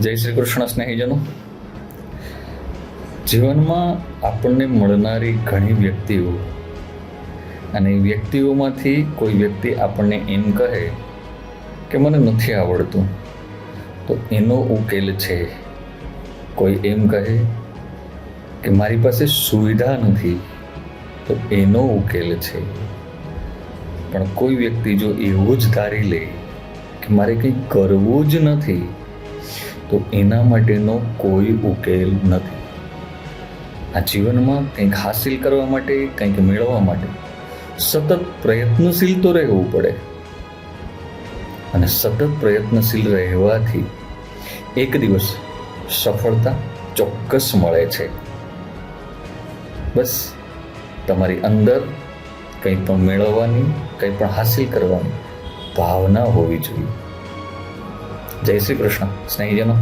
જય શ્રી કૃષ્ણ સ્નેહીજનો. જીવનમાં આપણને મળનારી ઘણી વ્યક્તિઓ અને વ્યક્તિઓમાંથી કોઈ વ્યક્તિ આપણને એમ કહે કે મને નથી આવડતું, તો એનો ઉકેલ છે. કોઈ એમ કહે કે મારી પાસે સુવિધા નથી, તો એનો ઉકેલ છે. પણ કોઈ વ્યક્તિ જો એવું જ ધારી લે કે મારે કંઈ કરવું જ નથી, તો એના માટેનો કોઈ ઉકેલ નથી. આ જીવનમાં કંઈક હાસિલ કરવા માટે, કંઈક મેળવવા માટે સતત પ્રયત્નશીલ તો રહેવું પડે, અને સતત પ્રયત્નશીલ રહેવાથી એક દિવસ સફળતા ચોક્કસ મળે છે. બસ તમારી અંદર કંઈ પણ મેળવવાની, કંઈ પણ હાસિલ કરવાની ભાવના હોવી જોઈએ. જય શ્રી કૃષ્ણ સ્નેહીજનો.